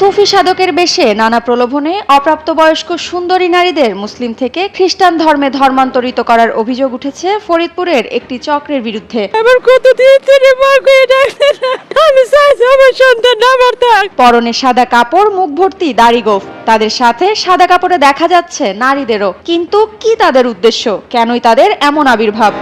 সুফি সাধকের বেশে নানা প্রলোভনে অপ্রাপ্তবয়স্ক সুন্দরী নারীদের মুসলিম থেকে খ্রিস্টান ধর্মে ধর্মান্তরিত করার অভিযোগ উঠেছে ফরিদপুরের একটি চক্রের বিরুদ্ধে। পরনে সাদা কাপড়, মুখ ভর্তি দাড়ি গোঁফ, তাদের সাথে সাদা কাপড়ে দেখা যাচ্ছে নারীদেরও। কিন্তু কি তাদের উদ্দেশ্য? কেনই তাদের এমন আবির্ভাব?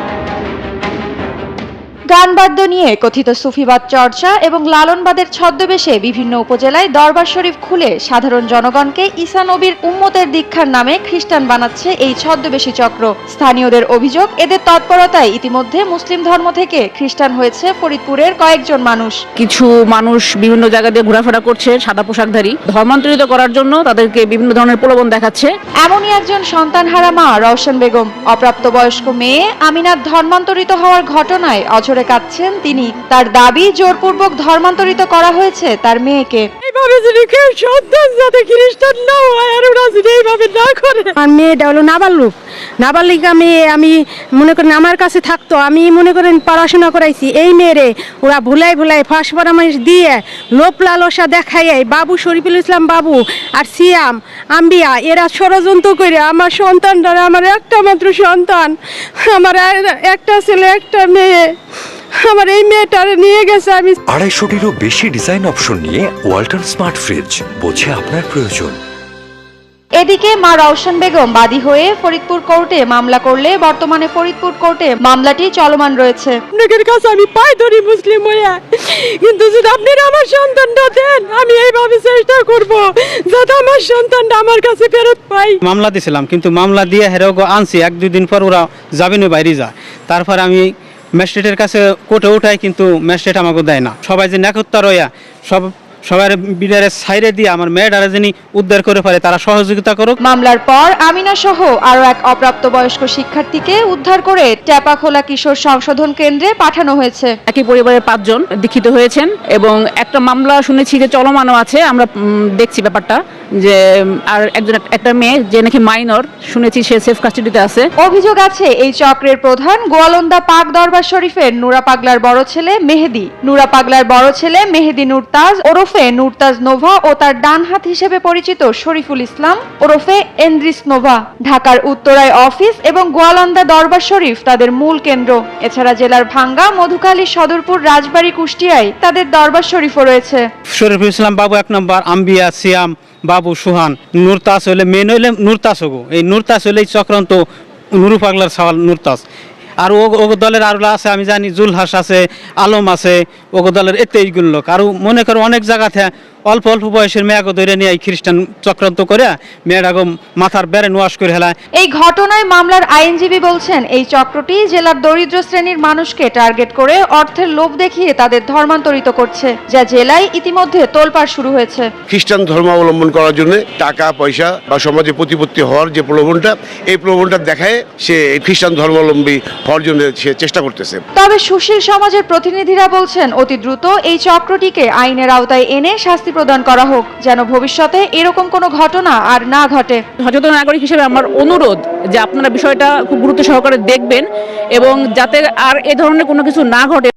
গানবাদ্য নিয়ে কথিত সুফিবাদ চর্চা এবং লালনবাদের ছদ্মবেশে বিভিন্ন উপজেলায় দরবার শরীফ খুলে সাধারণ জনগণকে ঈসা নবীর উম্মতের দীক্ষার নামে খ্রিস্টান বানাচ্ছে এই ছদ্মবেশী চক্র। স্থানীয়দের অভিযোগ, এদের তৎপরতায় ইতিমধ্যে মুসলিম ধর্ম থেকে খ্রিস্টান হয়েছে ফরিদপুরের কয়েকজন মানুষ। কিছু মানুষ বিভিন্ন জায়গা দিয়ে ঘোরাফেরা করছে সাদা পোশাকধারী, ধর্মান্তরিত করার জন্য তাদেরকে বিভিন্ন ধরনের প্রলোভন দেখাচ্ছে। এমনই একজন সন্তানহারা মা রওশন বেগম। অপ্রাপ্তবয়স্ক মেয়ে আমিনার ধর্মান্তরিত হওয়ার ঘটনায় অঝরে কাঁদছেন তিনি। তার দাবি, জোরপূর্বক ধর্মান্তরিত করা হয়েছে তার মেয়েকে। আমার মেয়েটা হলো নাবালক, নাবালিকা মেয়ে। আমি মনে করেন আমার কাছে থাকতো, আমি মনে করেন পড়াশোনা করাইছি। এই মেয়েরে ওরা ভুলাই ফাঁস পরামর্শ দিয়ে লোভ লালসা দেখাইয়ে বাবু শরীফুল ইসলাম বাবু আর সিয়াম আম্বিয়া এরা ষড়যন্ত্র করে আমার সন্তানরা, আমার একটা মাত্র সন্তান, আমার একটা ছেলে একটা মেয়ে, আমার এই মেয়েটার নিয়ে গেছে। আমি 250-টিরও বেশি ডিজাইন অপশন নিয়ে ওয়ালটন স্মার্ট ফ্রিজ, বোঝে আপনার প্রয়োজন। এদিকে মা রওশন বেগম বাদী হয়ে ফরিদপুর কোর্টে মামলা করলে বর্তমানে ফরিদপুর কোর্টে মামলাটি চলমান রয়েছে। আপনাদের কাছে আমি পাই ধরি মুসলিম হইয়া, কিন্তু যদি আপনারা আমার সন্তানটা দেন, আমি এইভাবে চেষ্টা করব যাতে আমার সন্তানটা আমার কাছে ফেরত পাই। মামলা দিয়েছিলাম, কিন্তু মামলা দিয়ে হেরেও আনছি। 1-2 দিন পর ওরা যাবেন বাইরে যায়। তারপর আমি ম্যাজিস্ট্রেটের কাছে কোর্টে উঠাই, কিন্তু ম্যাজিস্ট্রেট আমাকে দেয় না। সবাই যে নাকত্তা রইয়া সবার বিডারে সাইরে দিয়ে আমার মেয়েটারা যিনি উদ্ধার করে ফেলে তারা সহযোগিতা করুক। মামলার পর আমিনা সহ আরো এক অপ্রাপ্তবয়স্ক শিক্ষার্থীকে উদ্ধার করে টেপাখোলা কিশোর সংশোধন কেন্দ্রে পাঠানো হয়েছে। একই পরিবারের 5 জন দীক্ষিত হয়েছেন এবং একটা মামলা শুনেছি যে চলমানও আছে। আমরা দেখছি ব্যাপারটা, যে আর একটা মেয়ে যে নাকি মাইনর, শুনেছি সে সেফ কাস্টাডিতে আছে। অভিযোগ আছে এই চক্রের প্রধান গোয়ালন্দা পাক দরবার শরীফের নুরা পাগলার বড় ছেলে মেহেদি। নুরা পাগলার বড় ছেলে মেহেদি নুরতাজ ওরফে নুরতাজ নোভা ও তার ডান হাত হিসেবে পরিচিত শরীফুল ইসলাম ওরফে এন্দ্রিস নোভা। ঢাকার উত্তরায় অফিস এবং গোয়ালন্দা দরবার শরীফ তাদের মূল কেন্দ্র। এছাড়া জেলার ভাঙ্গা, মধুখালী, সদরপুর, রাজবাড়ী, কুষ্টিয়ায় তাদের দরবার শরীফও রয়েছে। শরীফুল ইসলাম বাবু 1 নম্বর, আম্বিয়া, সিয়াম বাবু, সুহান, নুরতাস হইলে মেন হইলে নুরতাস হগো। এই নুরতাস হইলে চক্রান্ত নুরু পাগলার সওয়াল নুরতাস। আর ও দলের আরো আছে, আমি জানি জুলহাস আছে, আলম আছে, ও দলের এতে এইগুলো লোক। আর মনে করো অনেক জায়গাতে অল্প বয়সের মেয়াকে ধরে নিয়ে খ্রিস্টান চক্রান্ত করে মেয়েরাকে মাথার বেড়ে নোয়াশ করে হেলায়। এই ঘটনায় মামলার আইনজীবী বলছেন, এই চক্রটি জেলার দরিদ্র শ্রেণীর মানুষকে টার্গেট করে অর্থের লোভ দেখিয়ে তাদের ধর্মান্তরিত করছে, যা জেলায় ইতিমধ্যে তোলপাড় শুরু হয়েছে। খ্রিস্টান ধর্ম অবলম্বন করার জন্য টাকা পয়সা বা সমাজে প্রতিপত্তি হওয়ার যে প্রলোভনটা, এই প্রলোভনটা দেখায় সে খ্রিস্টান ধর্মাবলম্বী হওয়ার জন্য সে চেষ্টা করতেছে। তবে সুশীল সমাজের প্রতিনিধিরা বলছেন, অতি দ্রুত এই চক্রটিকে আইনের আওতায় এনে শাস্তি প্রদান করা হোক, যেন ভবিষ্যতে এরকম কোনো ঘটনা আর না ঘটে। সচেতন নাগরিক হিসেবে আমার অনুরোধ যে আপনারা বিষয়টা খুব গুরুত্ব সহকারে দেখবেন এবং যাতে আর এ ধরনের কোনো কিছু না ঘটে।